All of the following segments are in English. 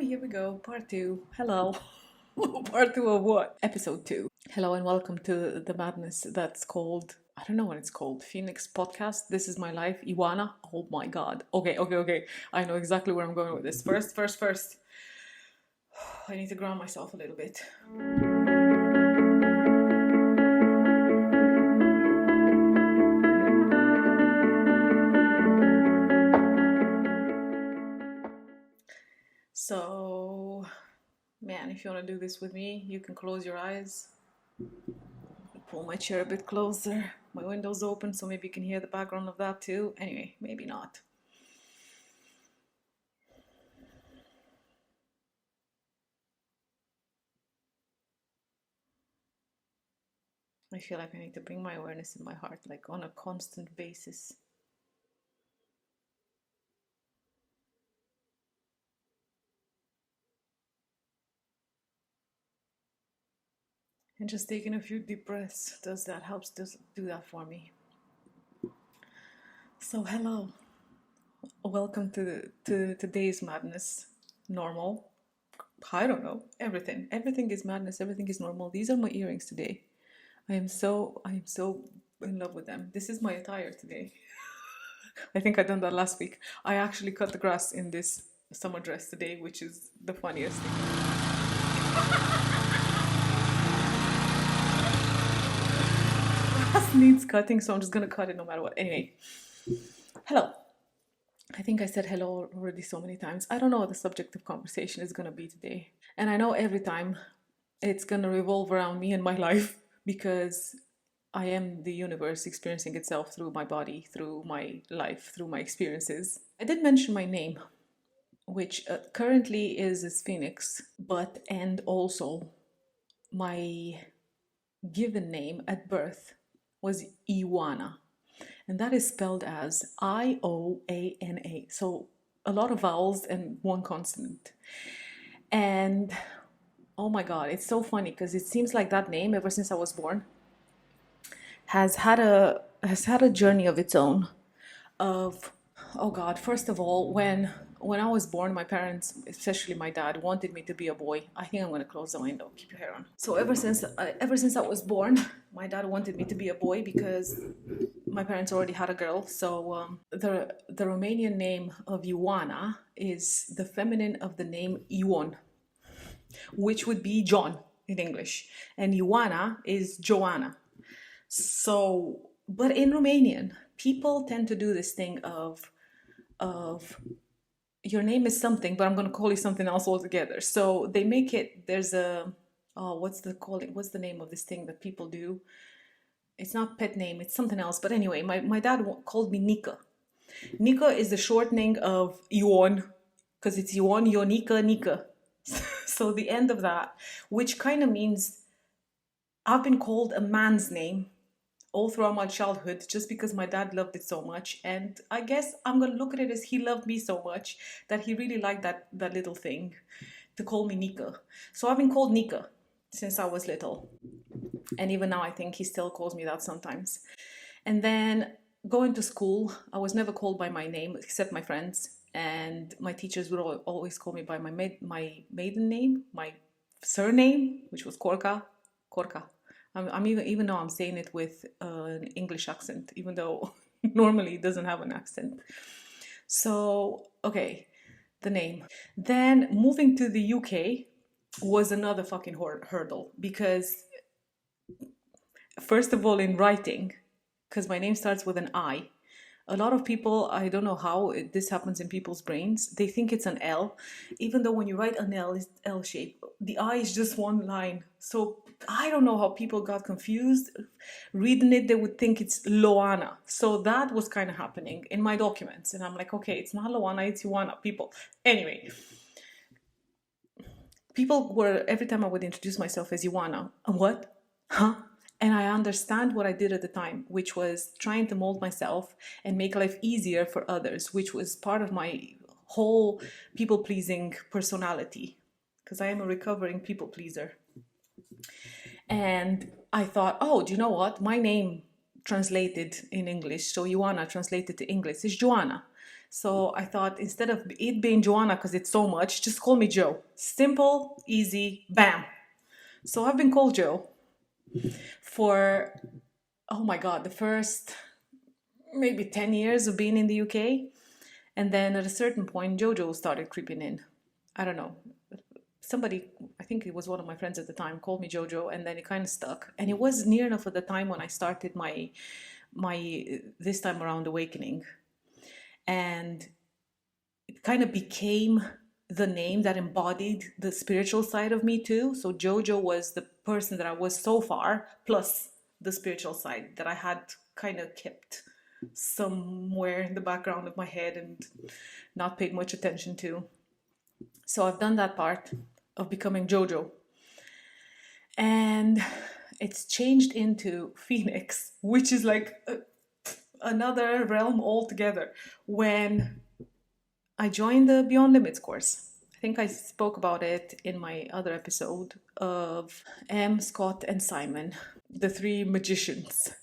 Here we go. Part two. Hello. Part two of what? Episode two. Hello and welcome to the madness that's called, I don't know what it's called, Phoenix Podcast. This is my life. Iwana. Oh my god. Okay. I know exactly where I'm going with this. First. I need to ground myself a little bit. So, man, if you want to do this with me, you can close your eyes. Pull my chair a bit closer. My window's open, so maybe you can hear the background of that too. Anyway, maybe not. I feel like I need to bring my awareness in my heart, like on a constant basis. And just taking a few deep breaths helps do that for me. So hello. Welcome to today's madness. Normal. I don't know. Everything. Everything is madness, everything is normal. These are my earrings today. I am so in love with them. This is my attire today. I think I done that last week. I actually cut the grass in this summer dress today, which is the funniest thing. Grass needs cutting, so I'm just gonna cut it no matter what. Anyway, hello. I think I said hello already so many times. I don't know what the subject of conversation is gonna be today. And I know every time it's gonna revolve around me and my life because I am the universe experiencing itself through my body, through my life, through my experiences. I did mention my name, which currently is Phoenix, and also my given name at birth was Iwana, and that is spelled as Ioana. So a lot of vowels and one consonant. And oh my god, it's so funny because it seems like that name, ever since I was born, has had a journey of its own. Of oh god, first of all, when I was born, my parents, especially my dad, wanted me to be a boy. I think I'm gonna close the window. Keep your hair on. So ever since I was born, my dad wanted me to be a boy because my parents already had a girl. So the Romanian name of Ioana is the feminine of the name Ion, which would be John in English, and Ioana is Joanna. So, but in Romanian, people tend to do this thing of your name is something, but I'm going to call you something else altogether. So they make it. There's a what's the name of this thing that people do? It's not pet name. It's something else. But anyway, my dad called me Nika. Nika is the shortening of Ion, because it's Ion, Ionica, Nika. So the end of that, which kind of means I've been called a man's name all throughout my childhood just because my dad loved it so much. And I guess I'm going to look at it as he loved me so much that he really liked that little thing to call me Nika. So I've been called Nika since I was little. And even now I think he still calls me that sometimes. And then going to school, I was never called by my name except my friends. And my teachers would always call me by my maiden name, my surname, which was Korka. I'm even though I'm saying it with an English accent, even though normally it doesn't have an accent. So, okay, the name. Then moving to the UK was another fucking hurdle because, first of all, in writing, because my name starts with an I. A lot of people, I don't know how this happens in people's brains, they think it's an L, even though when you write an L, it's L shape. The I is just one line. So I don't know how people got confused. Reading it, they would think it's Loana. So that was kind of happening in my documents. And I'm like, okay, it's not Loana, it's Ioana, people. Anyway, people were, every time I would introduce myself as Ioana, what? Huh? And I understand what I did at the time, which was trying to mold myself and make life easier for others, which was part of my whole people-pleasing personality, because I am a recovering people pleaser. And I thought, oh, do you know what? My name translated in English, so Ioana translated to English is Joanna. So I thought instead of it being Joanna, because it's so much, just call me Joe. Simple, easy, bam. So I've been called Joe for, oh my God, the first maybe 10 years of being in the UK. And then at a certain point, Jojo started creeping in. I don't know. Somebody, I think it was one of my friends at the time, called me Jojo, and then it kind of stuck. And it was near enough at the time when I started my this time around awakening, and it kind of became the name that embodied the spiritual side of me too. So Jojo was the person that I was so far, plus the spiritual side that I had kind of kept somewhere in the background of my head and not paid much attention to. So I've done that part of becoming Jojo. And it's changed into Phoenix, which is like another realm altogether. When I joined the Beyond Limits course, I think I spoke about it in my other episode of Em, Scott, and Simon, the three magicians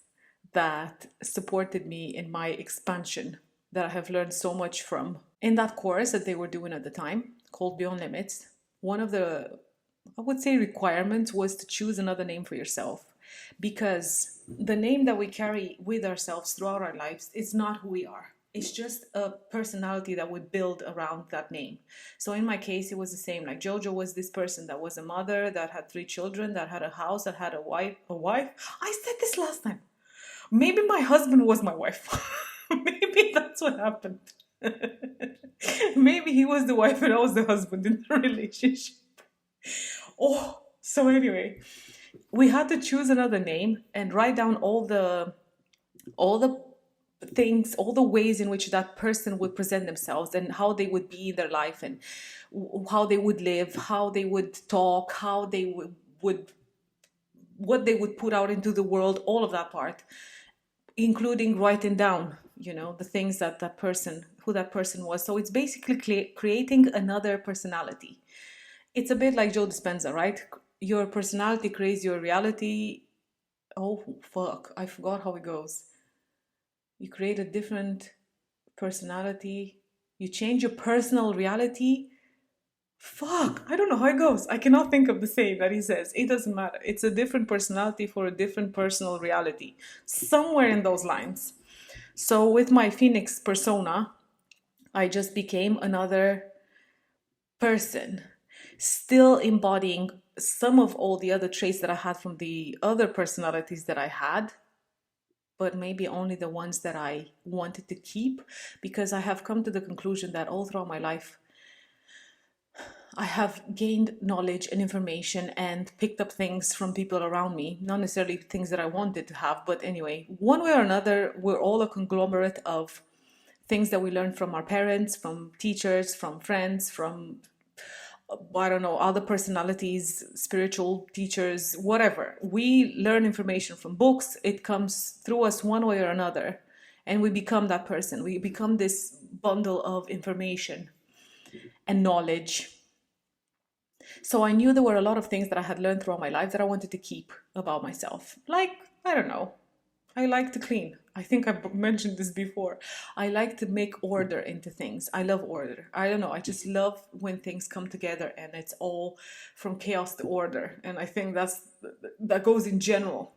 that supported me in my expansion that I have learned so much from. In that course that they were doing at the time, called Beyond Limits, one of the, I would say, requirements was to choose another name for yourself, because the name that we carry with ourselves throughout our lives is not who we are. It's just a personality that we build around that name. So in my case, it was the same. Like Jojo was this person that was a mother, that had 3 children, that had a house, that had a wife. I said this last time. Maybe my husband was my wife. Maybe that's what happened. Maybe he was the wife and I was the husband in the relationship. Oh, so anyway, we had to choose another name and write down all the things, all the ways in which that person would present themselves and how they would be in their life, and how they would live, how they would talk, how they would what they would put out into the world, all of that part, including writing down, the things that who that person was. So it's basically creating another personality. It's a bit like Joe Dispenza, right? Your personality creates your reality. Oh, fuck. I forgot how it goes. You create a different personality. You change your personal reality. Fuck, I don't know how it goes. I cannot think of the saying that he says. It doesn't matter. It's a different personality for a different personal reality. Somewhere in those lines. So with my Phoenix persona, I just became another person, still embodying some of all the other traits that I had from the other personalities that I had, but maybe only the ones that I wanted to keep, because I have come to the conclusion that all throughout my life, I have gained knowledge and information and picked up things from people around me, not necessarily things that I wanted to have, but anyway, one way or another, we're all a conglomerate of things that we learned from our parents, from teachers, from friends, from, I don't know, other personalities, spiritual teachers, whatever. We learn information from books. It comes through us one way or another, and we become that person. We become this bundle of information and knowledge. So I knew there were a lot of things that I had learned throughout my life that I wanted to keep about myself. Like, I don't know, I like to clean. I think I've mentioned this before. I like to make order into things. I love order. I don't know, I just love when things come together and it's all from chaos to order. And I think that goes in general.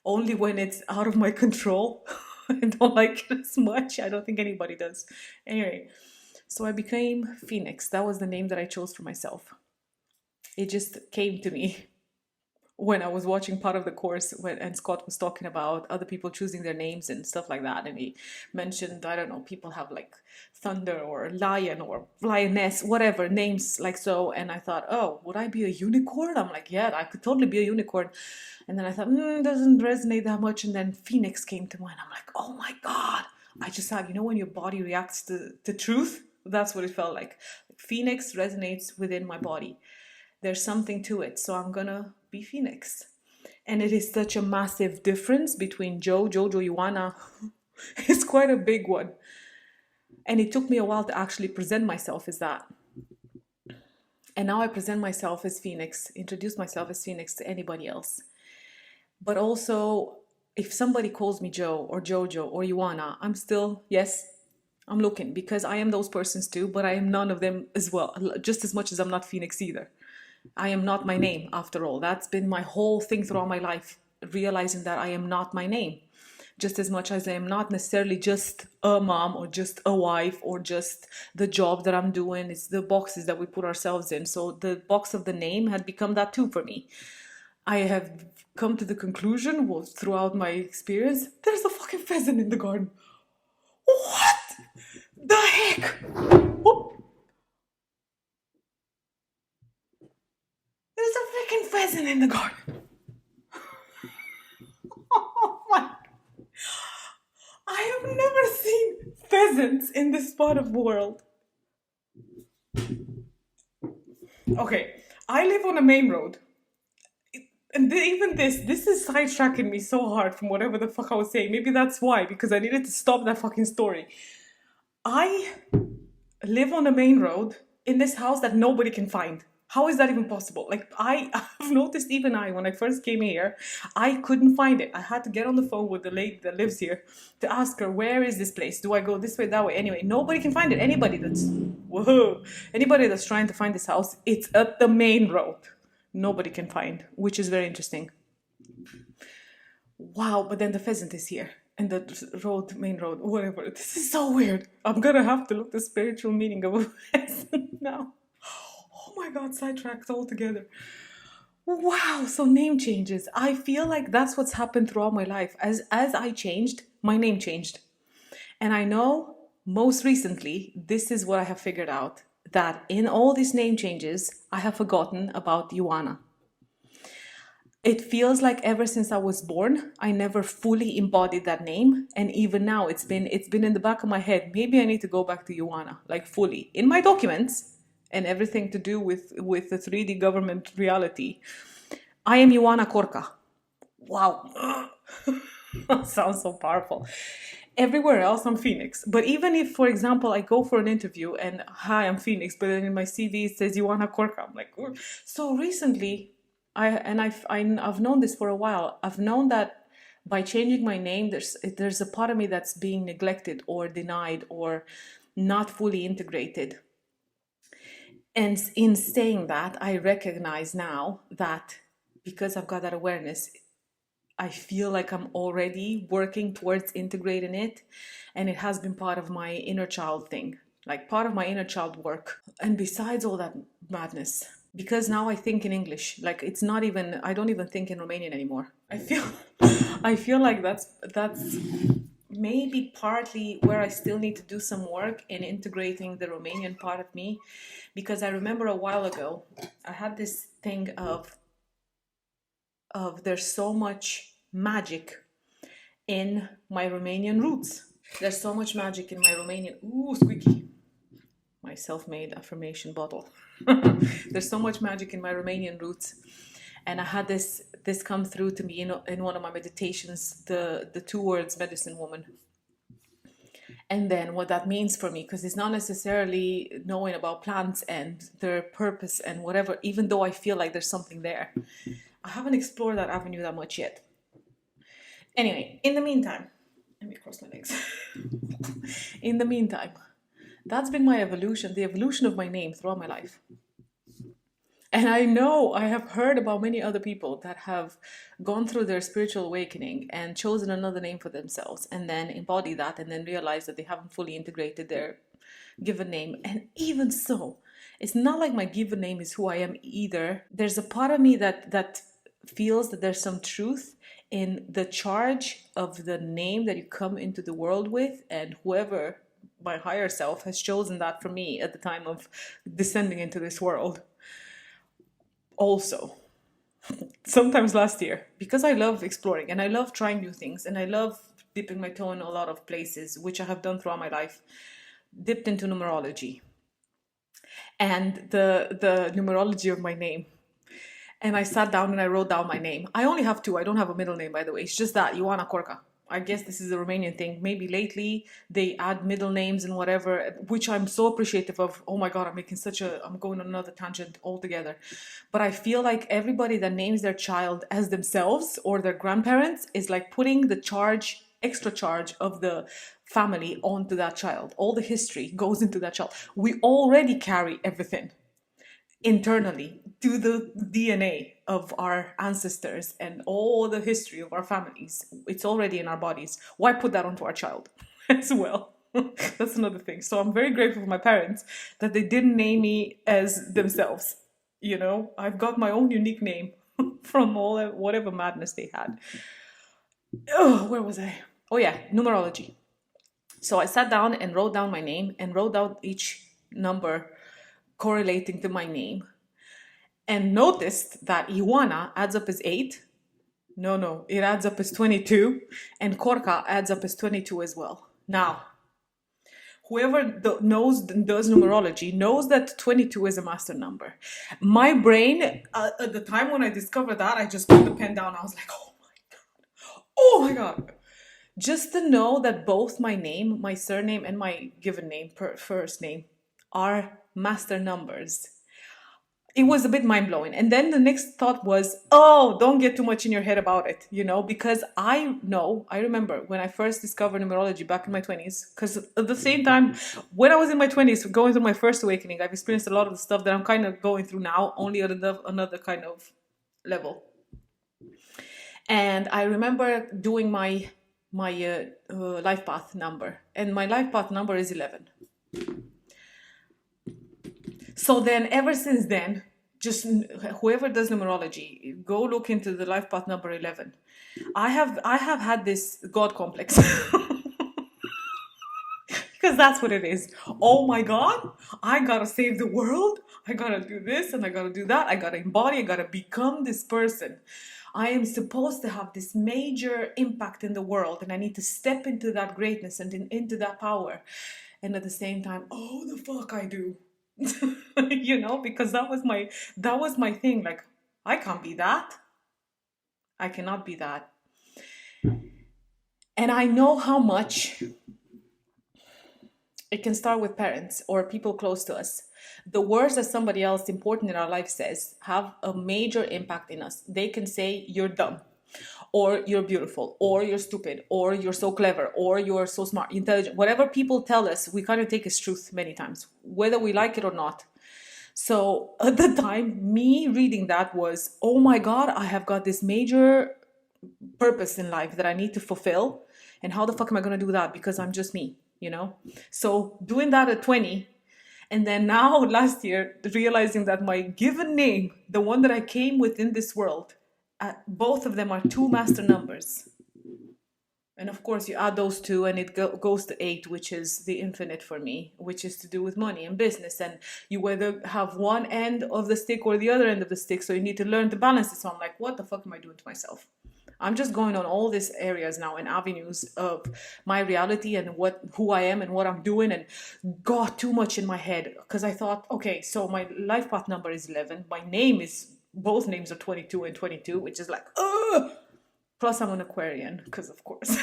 Only when it's out of my control, I don't like it as much. I don't think anybody does. Anyway, so I became Phoenix. That was the name that I chose for myself. It just came to me when I was watching part of the course and Scott was talking about other people choosing their names and stuff like that. And he mentioned, I don't know, people have like Thunder or Lion or Lioness, whatever, names like so. And I thought, oh, would I be a unicorn? I'm like, yeah, I could totally be a unicorn. And then I thought, doesn't resonate that much. And then Phoenix came to mind. I'm like, oh my God. I just had, when your body reacts to truth? That's what it felt like. Phoenix resonates within my body. There's something to it, so I'm gonna be Phoenix. And it is such a massive difference between Jojo, Ioana. It's quite a big one. And it took me a while to actually present myself as that. And now I present myself as Phoenix, introduce myself as Phoenix to anybody else. But also, if somebody calls me Joe or Jojo or Ioana, I'm still, yes, I'm looking because I am those persons too, but I am none of them as well. Just as much as I'm not Phoenix either. I am not my name after all. That's been my whole thing throughout my life, realizing that I am not my name. Just as much as I am not necessarily just a mom or just a wife or just the job that I'm doing. It's the boxes that we put ourselves in. So the box of the name had become that too for me. I have come to the conclusion throughout my experience, there's a fucking pheasant in the garden. What the heck? Oh, there's a freaking pheasant in the garden. Oh my. I have never seen pheasants in this part of the world. Okay, I live on a main road. And even this is sidetracking me so hard from whatever the fuck I was saying. Maybe that's why, because I needed to stop that fucking story. I live on a main road in this house that nobody can find. How is that even possible? Like, I've noticed, even when I first came here, I couldn't find it. I had to get on the phone with the lady that lives here to ask her, where is this place? Do I go this way, that way? Anyway, nobody can find it. Anybody that's trying to find this house, it's at the main road. Nobody can find, which is very interesting. Wow, but then the pheasant is here. And the main road, whatever. This is so weird. I'm gonna have to look the spiritual meaning of a pheasant now. Oh my god, sidetracked altogether. Wow, so name changes. I feel like that's what's happened throughout my life. As I changed, my name changed. And I know most recently, this is what I have figured out, that in all these name changes, I have forgotten about Ioana. It feels like ever since I was born, I never fully embodied that name, and even now it's been in the back of my head. Maybe I need to go back to Ioana, like fully in my documents and everything to do with the 3D government reality. I am Ioana Corca. Wow, that sounds so powerful. Everywhere else, I'm Phoenix. But even if, for example, I go for an interview and hi, I'm Phoenix, but then in my CV it says Ioana Corca, I'm like, "Ugh." So recently, I've known this for a while. I've known that by changing my name, there's a part of me that's being neglected or denied or not fully integrated. And in saying that, I recognize now that because I've got that awareness, I feel like I'm already working towards integrating it. And it has been part of my inner child thing, like part of my inner child work. And besides all that madness, because now I think in English, like it's not even, I don't even think in Romanian anymore. I feel like that's maybe partly where I still need to do some work in integrating the Romanian part of me. Because I remember a while ago, I had this thing of there's so much magic in my Romanian roots. There's so much magic in my Romanian... Ooh, squeaky. My self-made affirmation bottle. There's so much magic in my Romanian roots. And I had this come through to me in one of my meditations, the two words, medicine woman. And then what that means for me, because it's not necessarily knowing about plants and their purpose and whatever, even though I feel like there's something there. I haven't explored that avenue that much yet. Anyway, in the meantime, let me cross my legs. In the meantime, that's been my evolution, the evolution of my name throughout my life. And I know I have heard about many other people that have gone through their spiritual awakening and chosen another name for themselves and then embody that and then realize that they haven't fully integrated their given name. And even so, it's not like my given name is who I am either. There's a part of me that feels that there's some truth in the charge of the name that you come into the world with, and whoever, my higher self, has chosen that for me at the time of descending into this world. Also, sometimes last year, because I love exploring and I love trying new things and I love dipping my toe in a lot of places, which I have done throughout my life, dipped into numerology and the numerology of my name. And I sat down and I wrote down my name. I only have two. I don't have a middle name, by the way. It's just that, Ioana Corca. I guess this is a Romanian thing. Maybe lately they add middle names and whatever, which I'm so appreciative of. Oh my God, I'm going on another tangent altogether. But I feel like everybody that names their child as themselves or their grandparents is like putting the charge extra charge of the family onto that child. All the history goes into that child. We already carry everything internally to the DNA of our ancestors and all the history of our families. It's already in our bodies. Why put that onto our child as well? That's another thing. So I'm very grateful for my parents that they didn't name me as themselves. You know, I've got my own unique name from all whatever madness they had. Oh, where was I? Oh yeah, numerology. So I sat down and wrote down my name and wrote out each number correlating to my name, and noticed that Ioana adds up as 8. No, it adds up as 22, and Corca adds up as 22 as well. Now, whoever knows does numerology knows that 22 is a master number. My brain, at the time when I discovered that, I just put the pen down. I was like, oh my god. Just to know that both my name, my surname, and my given name, first name, are master numbers. It was a bit mind blowing. And then the next thought was, oh, don't get too much in your head about it, you know, because I remember when I first discovered numerology back in my 20s, because at the same time, when I was in my 20s, going through my first awakening, I've experienced a lot of the stuff that I'm kind of going through now, only at another kind of level. And I remember doing my life path number, and my life path number is 11. So then, ever since then, just whoever does numerology, go look into the life path number 11. I have had this God complex because that's what it is. Oh my God, I gotta save the world. I gotta do this and I gotta do that. I gotta embody. I gotta become this person. I am supposed to have this major impact in the world, and I need to step into that greatness and into that power. And at the same time, oh the fuck I do. You know, because that was my thing. Like, I can't be that. I cannot be that. And I know how much it can start with parents or people close to us. The words that somebody else important in our life says have a major impact in us. They can say you're dumb, or you're beautiful, or you're stupid, or you're so clever, or you're so smart, intelligent. Whatever people tell us, we kind of take as truth many times, whether we like it or not. So at the time, me reading that was, oh my God, I have got this major purpose in life that I need to fulfill. And how the fuck am I going to do that? Because I'm just me, you know? So doing that at 20, and then now last year, realizing that my given name, the one that I came with in this world, both of them are 2 master numbers. And of course, you add those 2 and it goes to 8, which is the infinite for me, which is to do with money and business. And you either have one end of the stick or the other end of the stick. So you need to learn to balance it. So I'm like, what the fuck am I doing to myself? I'm just going on all these areas now and avenues of my reality and who I am and what I'm doing, and got too much in my head because I thought, okay, so my life path number is 11. My name is, both names are 22 and 22, which is like, ugh! Plus, I'm an Aquarian, because of course.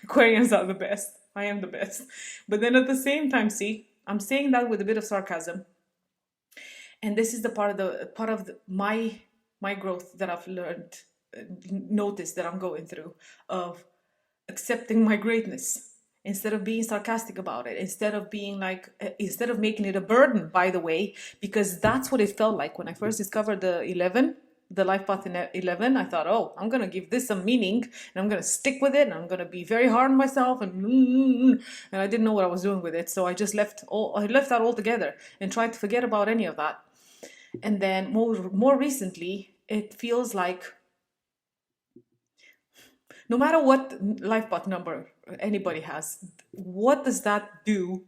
Aquarians are the best. I am the best. But then at the same time, see, I'm saying that with a bit of sarcasm. And this is the part of my growth that I've learned, noticed that I'm going through, of accepting my greatness. Instead of being sarcastic about it, instead of making it a burden, by the way, because that's what it felt like when I first discovered the life path in 11. I thought, oh, I'm going to give this some meaning and I'm going to stick with it and I'm going to be very hard on myself and I didn't know what I was doing with it. So I just left that altogether and tried to forget about any of that. And then more recently, it feels like no matter what life path number anybody has, what does that do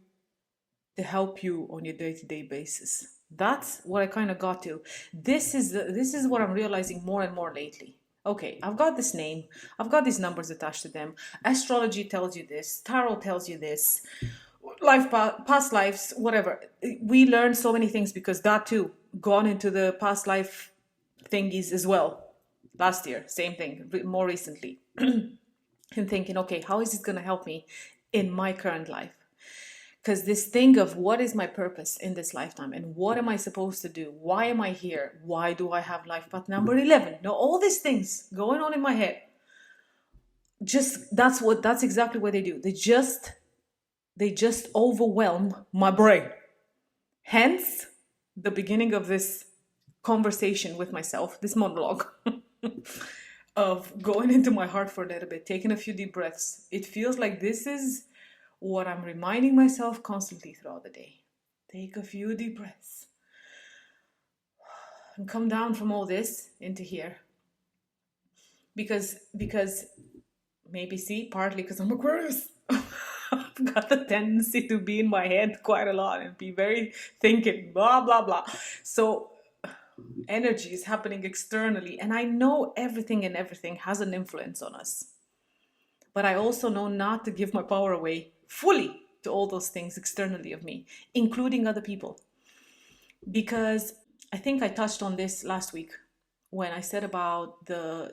to help you on your day-to-day basis? That's what I kind of got to. This is what I'm realizing more and more lately. Okay, I've got this name. I've got these numbers attached to them. Astrology tells you this. Tarot tells you this. Life path, past lives, whatever. We learn so many things because that too, gone into the past life thingies as well. Last year, same thing, more recently. And thinking, okay, how is this going to help me in my current life? Because this thing of what is my purpose in this lifetime and what am I supposed to do? Why am I here? Why do I have life path number 11? Now, all these things going on in my head. just that's exactly what they do. They just overwhelm my brain. Hence the beginning of this conversation with myself, this monologue of going into my heart for a little bit, taking a few deep breaths. It feels like this is what I'm reminding myself constantly throughout the day. Take a few deep breaths and come down from all this into here. Because maybe, see, partly because I'm Aquarius. I've got the tendency to be in my head quite a lot and be very thinking, blah, blah, blah. So energy is happening externally, and I know everything has an influence on us. But I also know not to give my power away fully to all those things externally of me, including other people. Because I think I touched on this last week when I said about the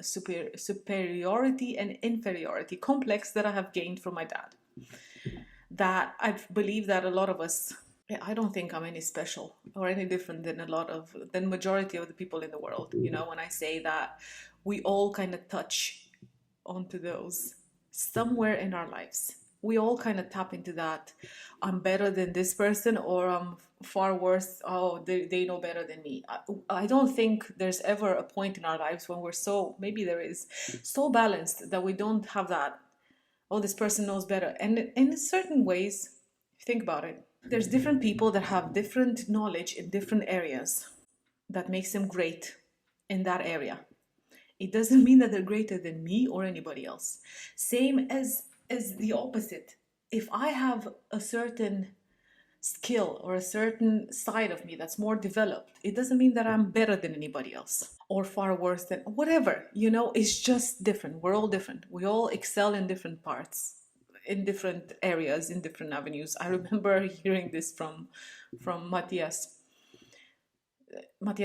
superiority and inferiority complex that I have gained from my dad. That I believe that a lot of us, I don't think I'm any special or any different than than majority of the people in the world. You know, when I say that we all kind of touch onto those somewhere in our lives. We all kind of tap into that. I'm better than this person, or I'm far worse. Oh, they know better than me. I don't think there's ever a point in our lives when we're so, maybe there is, so balanced that we don't have that. Oh, this person knows better. And in certain ways, if you think about it, there's different people that have different knowledge in different areas that makes them great in that area. It doesn't mean that they're greater than me or anybody else. Same as the opposite. If I have a certain skill or a certain side of me that's more developed, it doesn't mean that I'm better than anybody else or far worse than whatever. You know, it's just different. We're all different. We all excel in different parts, in different areas, in different avenues. I remember hearing this from Matthias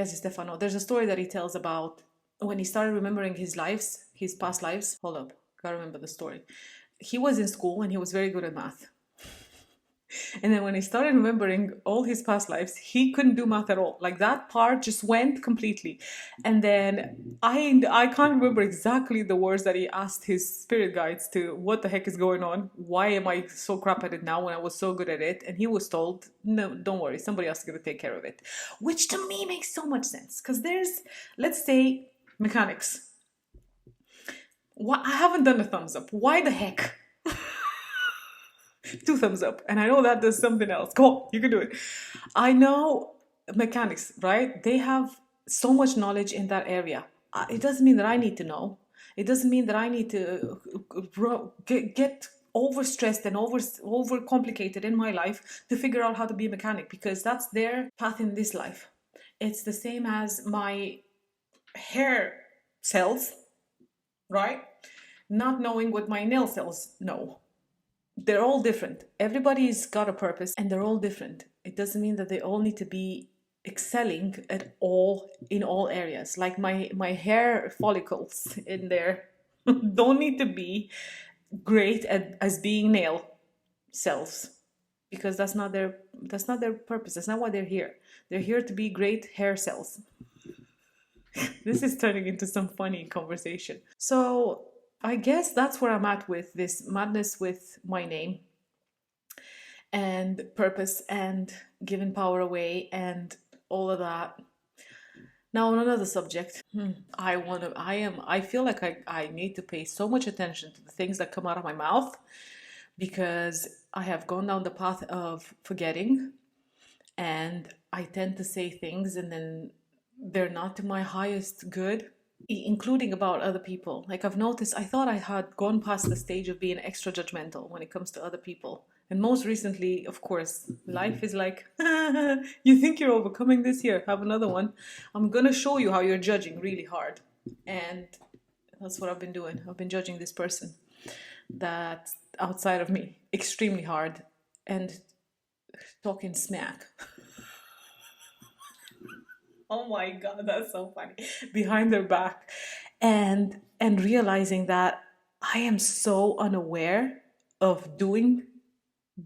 Stefano. There's a story that he tells about when he started remembering his past lives. Hold up, gotta remember the story. He was in school and he was very good at math. And then when he started remembering all his past lives, he couldn't do math at all. Like that part just went completely. And then I can't remember exactly the words that he asked his spirit guides to, what the heck is going on? Why am I so crap at it now when I was so good at it? And he was told, no, don't worry, somebody else is going to take care of it. Which to me makes so much sense. Because there's, let's say, mechanics. I haven't done a thumbs up. Why the heck? 2 thumbs up. And I know that does something else. Go on, you can do it. I know mechanics, right? They have so much knowledge in that area. It doesn't mean that I need to know. It doesn't mean that I need to get overstressed and over complicated in my life to figure out how to be a mechanic, because that's their path in this life. It's the same as my hair cells, right? Not knowing what my nail cells know. They're all different. Everybody's got a purpose and they're all different. It doesn't mean that they all need to be excelling at all in all areas. Like my hair follicles in there don't need to be great as being nail cells, because that's not their purpose. That's not why they're here. They're here to be great hair cells. This is turning into some funny conversation. So I guess that's where I'm at with this madness with my name and purpose and giving power away and all of that. Now on another subject, I feel like I need to pay so much attention to the things that come out of my mouth, because I have gone down the path of forgetting, and I tend to say things and then they're not to my highest good, including about other people. Like I've noticed, I thought I had gone past the stage of being extra judgmental when it comes to other people. And most recently, of course, life is like, you think you're overcoming this? Here, have another one. I'm gonna show you how you're judging really hard. And that's what I've been doing. I've been judging this person that's outside of me extremely hard and talking smack. Oh my god, that's so funny. Behind their back. And realizing that I am so unaware of doing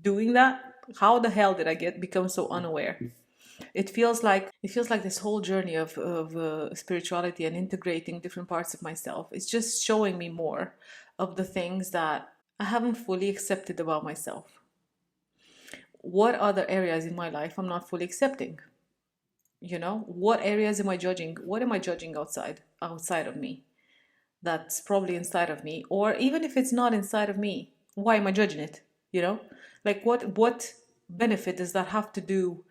that. How the hell did I become so unaware? It feels like this whole journey of spirituality and integrating different parts of myself. It's just showing me more of the things that I haven't fully accepted about myself. What other areas in my life I'm not fully accepting? You know, what areas am I judging? What am I judging outside of me? That's probably inside of me. Or even if it's not inside of me, why am I judging it? You know? Like what benefit does that have to do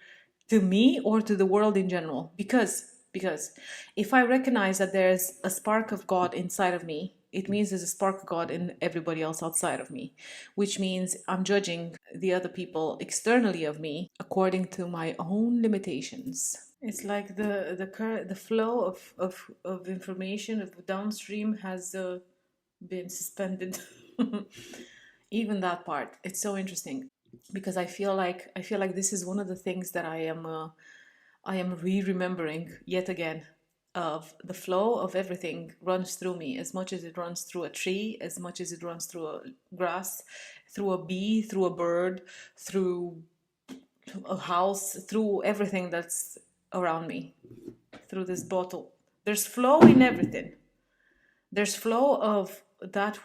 to me or to the world in general? Because if I recognize that there's a spark of God inside of me, it means there's a spark of God in everybody else outside of me, which means I'm judging the other people externally of me according to my own limitations. It's like the flow of information of downstream has been suspended. Even that part, it's so interesting because I feel like this is one of the things that I am re-remembering yet again, of the flow of everything runs through me as much as it runs through a tree, as much as it runs through a grass, through a bee, through a bird, through a house, through everything that's around me, through this bottle. There's flow in everything. There's flow of that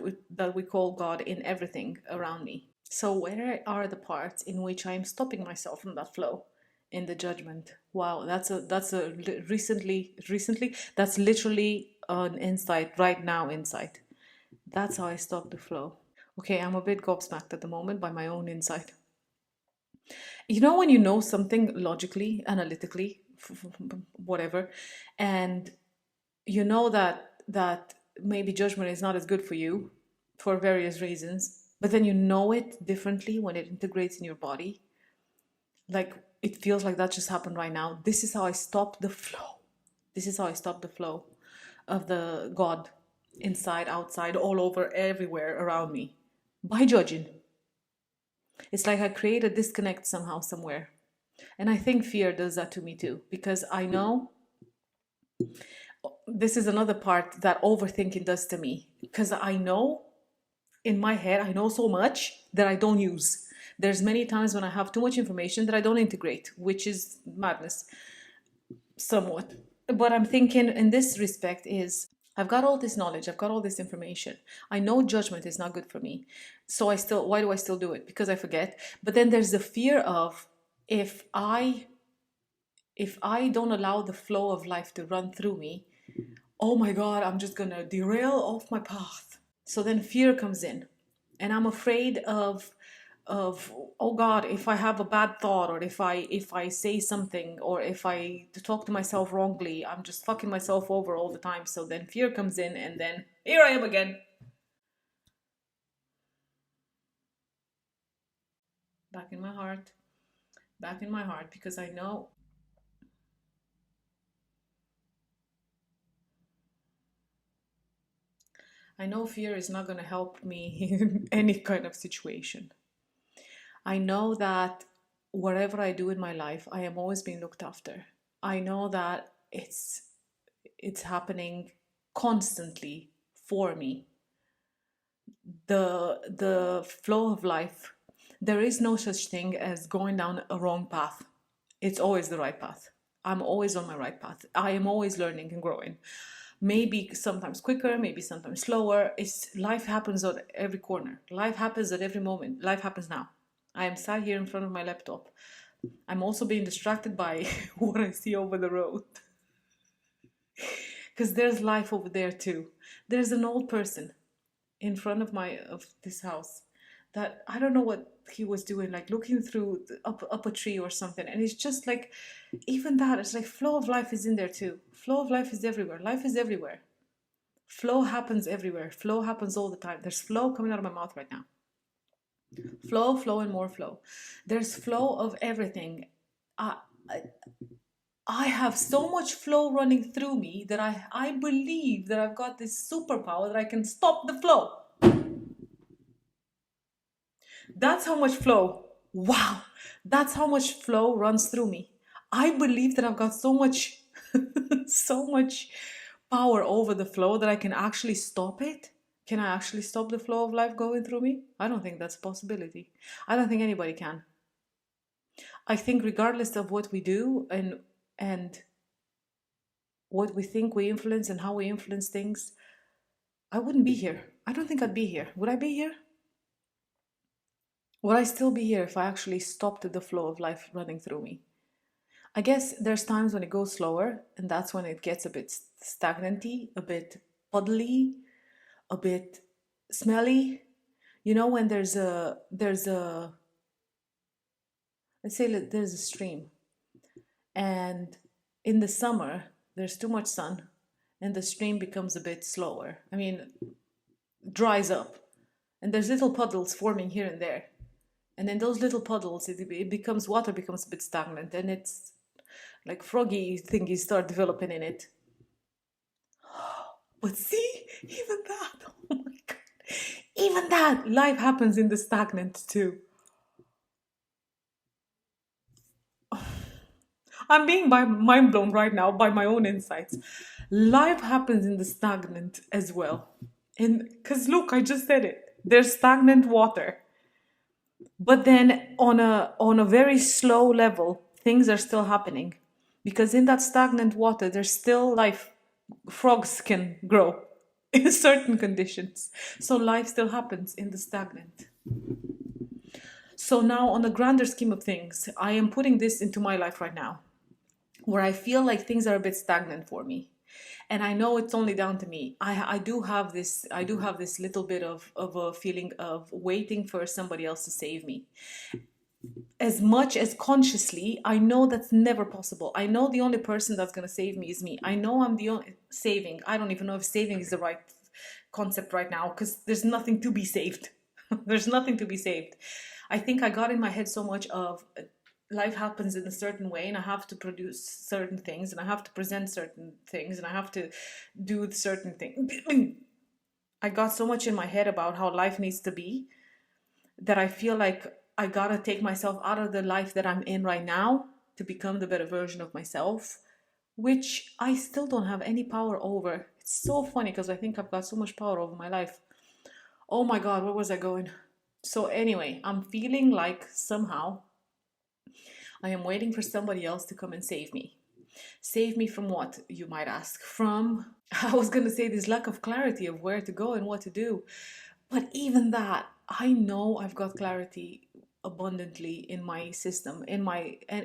we call God in everything around me. So where are the parts in which I am stopping myself from that flow? In the judgment. Wow, that's a recently that's literally an insight right now. Insight. That's how I stop the flow. Okay, I'm a bit gobsmacked at the moment by my own insight. You know when you know something logically, analytically, whatever, and you know that maybe judgment is not as good for you for various reasons, but then you know it differently when it integrates in your body. Like it feels like that just happened right now. This is how I stop the flow. This is how I stop the flow of the God inside, outside, all over, everywhere around me by judging. It's like I create a disconnect somehow, somewhere. And I think fear does that to me too, because I know this is another part that overthinking does to me. Because I know in my head, I know so much that I don't use. There's many times when I have too much information that I don't integrate, which is madness, somewhat. What I'm thinking in this respect is I've got all this knowledge, I've got all this information. I know judgment is not good for me. So why do I still do it? Because I forget. But then there's the fear of if I don't allow the flow of life to run through me, oh my God, I'm just gonna derail off my path. So then fear comes in, and I'm afraid of oh God, if I have a bad thought, or if I say something, or if I talk to myself wrongly, I'm just fucking myself over all the time. So then fear comes in, and then here I am again, back in my heart, back in my heart, because I know fear is not going to help me in any kind of situation. I know that whatever I do in my life, I am always being looked after. I know that it's happening constantly for me. The flow of life, there is no such thing as going down a wrong path. It's always the right path. I'm always on my right path. I am always learning and growing. Maybe sometimes quicker, maybe sometimes slower. It's life happens at every corner. Life happens at every moment. Life happens now. I am sat here in front of my laptop. I'm also being distracted by what I see over the road. Because there's life over there too. There's an old person in front of this house that I don't know what he was doing, like looking through up a tree or something. And it's just like, even that, it's like flow of life is in there too. Flow of life is everywhere. Life is everywhere. Flow happens everywhere. Flow happens all the time. There's flow coming out of my mouth right now. Flow, flow, and more flow. There's flow of everything. I, I have so much flow running through me that I believe that I've got this superpower that I can stop the flow. That's how much flow. Wow. That's how much flow runs through me. I believe that I've got so much, so much power over the flow that I can actually stop it. Can I actually stop the flow of life going through me? I don't think that's a possibility. I don't think anybody can. I think regardless of what we do and what we think we influence and how we influence things, I wouldn't be here. I don't think I'd be here. Would I be here? Would I still be here if I actually stopped the flow of life running through me? I guess there's times when it goes slower, and that's when it gets a bit stagnanty, a bit puddly, a bit smelly. You know, when there's a let's say there's a stream, and in the summer there's too much sun, and the stream becomes a bit slower. I mean, dries up, and there's little puddles forming here and there. And then those little puddles, it becomes water becomes a bit stagnant, and it's like froggy thingies start developing in it. But see, even that, oh my god, even that, life happens in the stagnant too. I'm being mind blown right now by my own insights. Life happens in the stagnant as well. And because look, I just said it. There's stagnant water. But then on a very slow level, things are still happening. Because in that stagnant water, there's still life. Frogs can grow in certain conditions. So life still happens in the stagnant. So now on the grander scheme of things, I am putting this into my life right now, where I feel like things are a bit stagnant for me. And I know it's only down to me. I do have this little bit of a feeling of waiting for somebody else to save me. As much as consciously, I know that's never possible. I know the only person that's going to save me is me. I know I'm the only saving. I don't even know if saving is the right concept right now, because there's nothing to be saved. There's nothing to be saved. I think I got in my head so much of life happens in a certain way, and I have to produce certain things, and I have to present certain things, and I have to do certain things. I got so much in my head about how life needs to be that I feel like I gotta take myself out of the life that I'm in right now to become the better version of myself, which I still don't have any power over. It's so funny because I think I've got so much power over my life. Oh my god, where was I going? So anyway, I'm feeling like somehow I am waiting for somebody else to come and save me. Save me from what, you might ask? From, I was going to say, this lack of clarity of where to go and what to do. But even that, I know I've got clarity abundantly in my system, in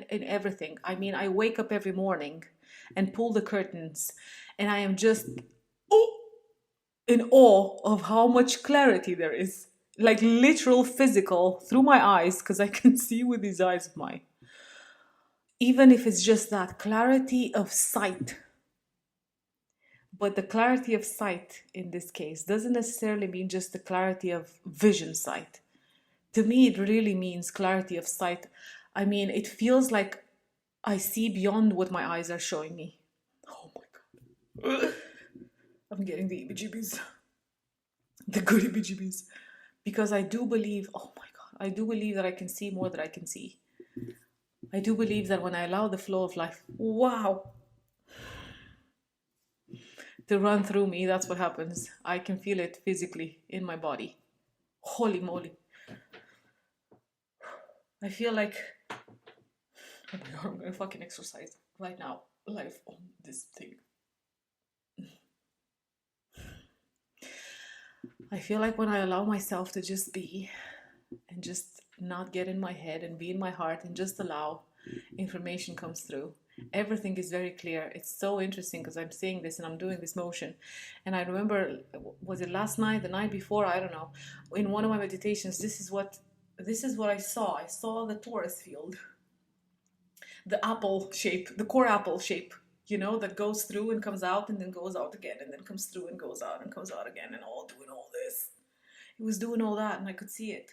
everything. I mean, I wake up every morning and pull the curtains, and I am just oh, in awe of how much clarity there is. Like literal physical through my eyes, because I can see with these eyes of mine. Even if it's just that clarity of sight. But the clarity of sight in this case doesn't necessarily mean just the clarity of vision sight. To me, it really means clarity of sight. I mean, it feels like I see beyond what my eyes are showing me. Oh my god. I'm getting the EBGBs. The good EBGBs. Because I do believe, oh my god, I do believe that I can see more than I can see. I do believe that when I allow the flow of life, wow, to run through me, that's what happens. I can feel it physically in my body. Holy moly. I feel like, oh my god, I'm gonna fucking exercise right now, live on this thing. I feel like when I allow myself to just be and just not get in my head and be in my heart and just allow, information comes through. Everything is very clear. It's so interesting because I'm saying this and I'm doing this motion. And I remember, was it last night, the night before? I don't know. In one of my meditations, this is what I saw. I saw the torus field, the apple shape, the core apple shape, that goes through and comes out and then goes out again and then comes through and goes out and comes out again and all doing all this. It was doing all that and I could see it.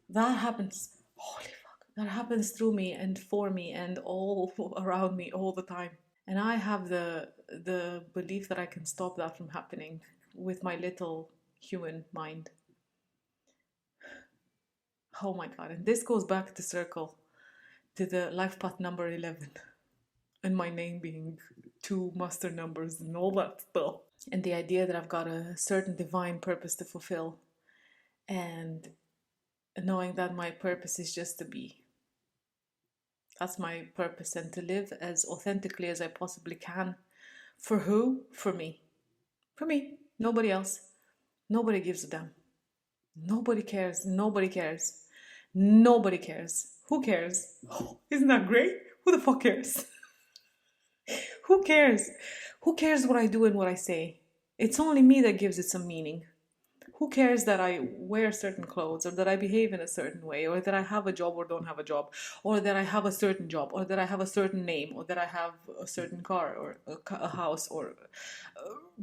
That happens. Holy fuck. That happens through me and for me and all around me all the time. And I have the belief that I can stop that from happening with my little human mind. Oh my god. And this goes back to circle to the life path number 11 and my name being 2 master numbers and all that stuff. And the idea that I've got a certain divine purpose to fulfill, and knowing that my purpose is just to be. That's my purpose, and to live as authentically as I possibly can. For who? For me. For me. Nobody else. Nobody gives a damn. Nobody cares. Nobody cares. Nobody cares. Who cares? Isn't that great? Who the fuck cares? Who cares? Who cares what I do and what I say? It's only me that gives it some meaning. Who cares that I wear certain clothes, or that I behave in a certain way, or that I have a job or don't have a job, or that I have a certain job, or that I have a certain name, or that I have a certain car, or a house, or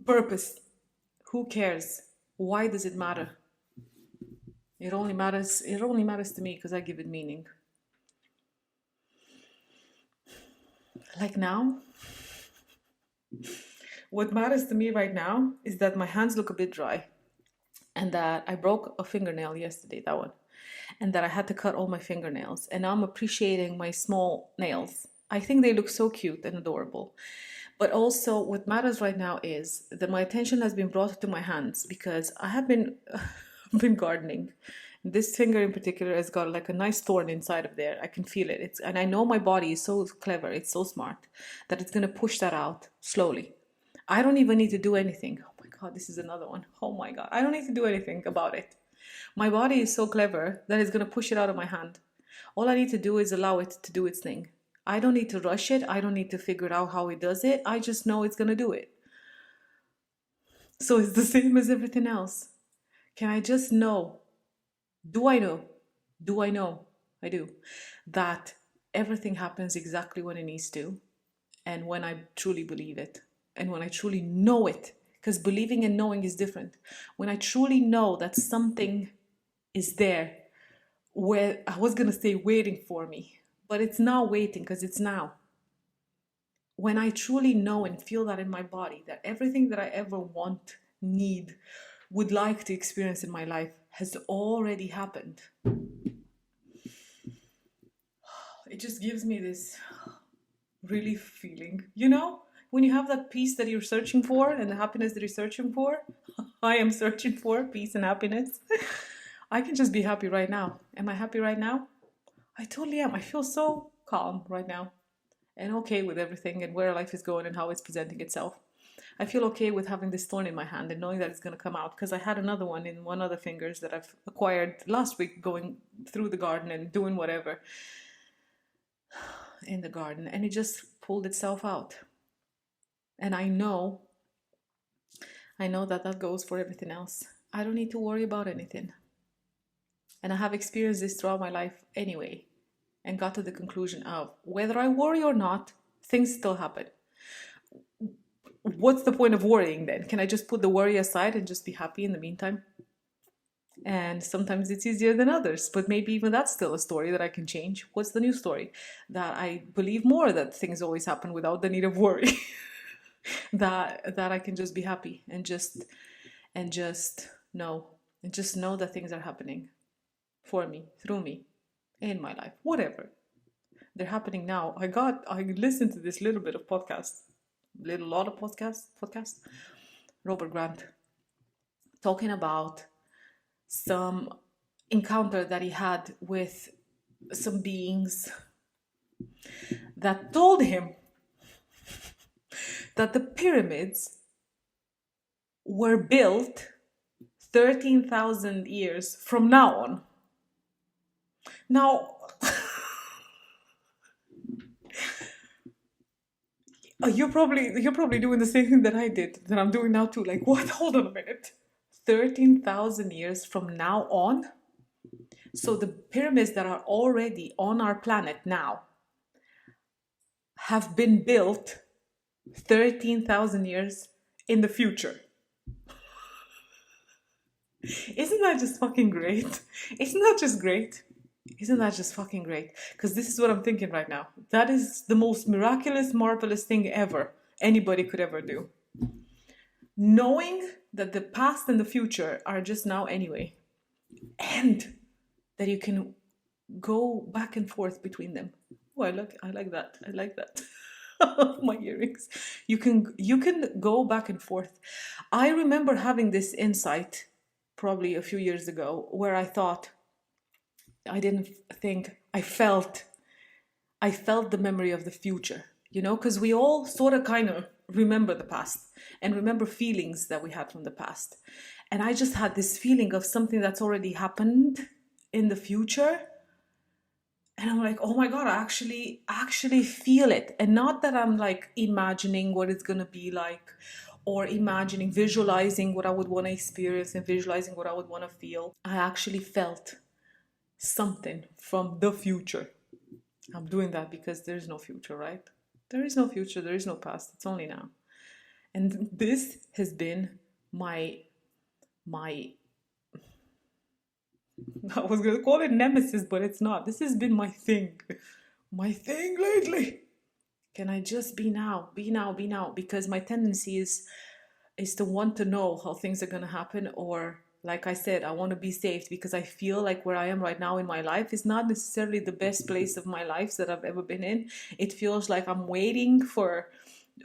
purpose? Who cares? Why does it matter? It only matters to me because I give it meaning. Like now, what matters to me right now is that my hands look a bit dry, and that I broke a fingernail yesterday, that one, and that I had to cut all my fingernails, and now I'm appreciating my small nails. I think they look so cute and adorable. But also, what matters right now is that my attention has been brought to my hands because I have been been gardening. This finger in particular has got like a nice thorn inside of there. I can feel it. And I know my body is so clever, it's so smart that it's gonna push that out slowly. I don't even need to do anything. Oh my god, this is another one. Oh my god, I don't need to do anything about it. My body is so clever that it's gonna push it out of my hand. All I need to do is allow it to do its thing. I don't need to rush it. I don't need to figure out how it does it. I just know it's gonna do it. So it's the same as everything else. Can I just know? Do I know? Do I know? I do. That everything happens exactly when it needs to, and when I truly believe it, and when I truly know it. Because believing and knowing is different. When I truly know that something is there, where I was gonna say waiting for me, but it's now waiting because it's now. When I truly know and feel that in my body, that everything that I ever want, need, would like to experience in my life has already happened. It just gives me this relief feeling, you know? When you have that peace that you're searching for and the happiness that you're searching for, I am searching for peace and happiness. I can just be happy right now. Am I happy right now? I totally am. I feel so calm right now and okay with everything and where life is going and how it's presenting itself. I feel okay with having this thorn in my hand and knowing that it's going to come out, because I had another one in one of the fingers that I've acquired last week going through the garden and doing whatever in the garden, and it just pulled itself out. And I know that that goes for everything else. I don't need to worry about anything. And I have experienced this throughout my life anyway, and got to the conclusion of whether I worry or not, things still happen. What's the point of worrying then? Can I just put the worry aside and just be happy in the meantime? And sometimes it's easier than others, but maybe even that's still a story that I can change. What's the new story? That I believe more that things always happen without the need of worry. that I can just be happy and just know that things are happening for me, through me, in my life, whatever. They're happening now. I listened to this little bit of podcast, lot of podcast, Robert Grant, talking about some encounter that he had with some beings that told him that the pyramids were built 13,000 years from now on. Now, you're probably doing the same thing that I did, that I'm doing now too. Like, what? Hold on a minute. 13,000 years from now on? So the pyramids that are already on our planet now have been built 13,000 years in the future. Isn't that just fucking great? Isn't that just great? Isn't that just fucking great? Because this is what I'm thinking right now. That is the most miraculous, marvelous thing ever anybody could ever do. Knowing that the past and the future are just now anyway. And that you can go back and forth between them. Oh, I like that. I like that. My earrings. You can go back and forth. I remember having this insight probably a few years ago where I thought, I felt the memory of the future, because we all sort of kind of remember the past and remember feelings that we had from the past. And I just had this feeling of something that's already happened in the future. And I'm like, oh my God, I actually feel it. And not that I'm like imagining what it's gonna be like, or imagining, visualizing what I would want to experience and visualizing what I would want to feel. I actually felt something from the future. I'm doing that because there is no future, right? There is no future, there is no past, it's only now. And this has been my I was gonna call it nemesis, but it's not. This has been my thing lately. Can I just be now, be now, be now? Because my tendency is to want to know how things are gonna happen, or like I said, I want to be saved because I feel like where I am right now in my life is not necessarily the best place of my life that I've ever been in. It feels like I'm waiting for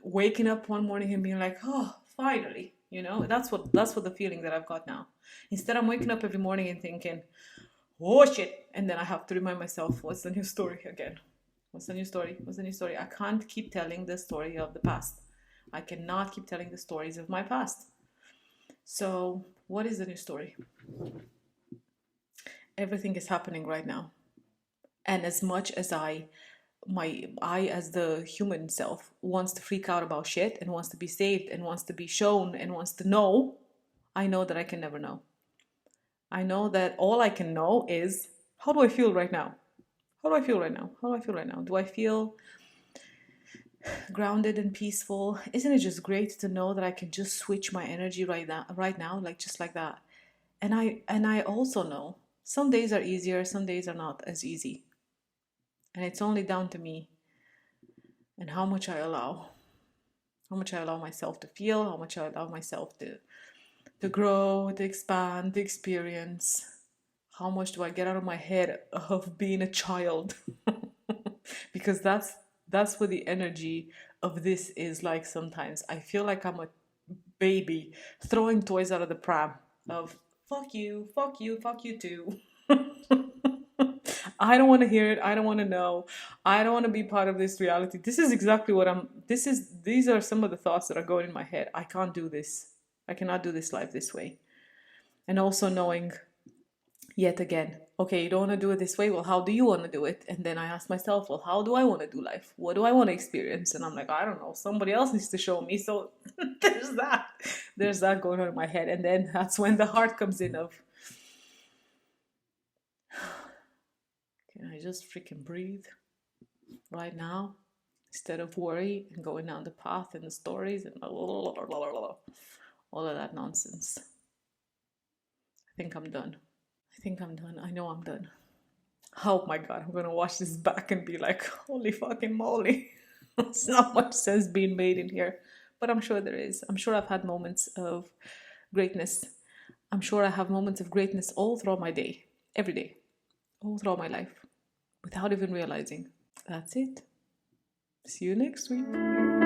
waking up one morning and being like, oh, finally, you know, that's what the feeling that I've got now. Instead, I'm waking up every morning and thinking, oh shit, and then I have to remind myself, what's the new story again? What's the new story? What's the new story? I can't keep telling the story of the past. I cannot keep telling the stories of my past. So, what is the new story? Everything is happening right now. And as much as I as the human self wants to freak out about shit and wants to be saved and wants to be shown and wants to know, I know that I can never know. I know that all I can know is, how do I feel right now? How do I feel right now? How do I feel right now? Do I feel grounded and peaceful? Isn't it just great to know that I can just switch my energy right now, like just like that? And I also know some days are easier, some days are not as easy. And it's only down to me and how much I allow myself to feel, how much I allow myself to grow, to expand, to experience. How much do I get out of my head of being a child? Because that's what the energy of this is like sometimes. I feel like I'm a baby throwing toys out of the pram of fuck you, fuck you, fuck you too. I don't want to hear it. I don't want to know. I don't want to be part of this reality. This is exactly what these are some of the thoughts that are going in my head. I can't do this. I cannot do this life this way. And also knowing, yet again, okay, you don't want to do it this way. Well, how do you want to do it? And then I ask myself, well, how do I want to do life? What do I want to experience? And I'm like, I don't know. Somebody else needs to show me. So there's that going on in my head. And then that's when the heart comes in of, can I just freaking breathe right now instead of worry and going down the path and the stories and all of that nonsense? I think I'm done. I know I'm done. Oh my God, I'm gonna watch this back and be like, holy fucking moly. There's not much sense being made in here, but I'm sure there is. I'm sure I've had moments of greatness. I'm sure I have moments of greatness all throughout my day, every day, all throughout my life, without even realizing. That's it. See you next week.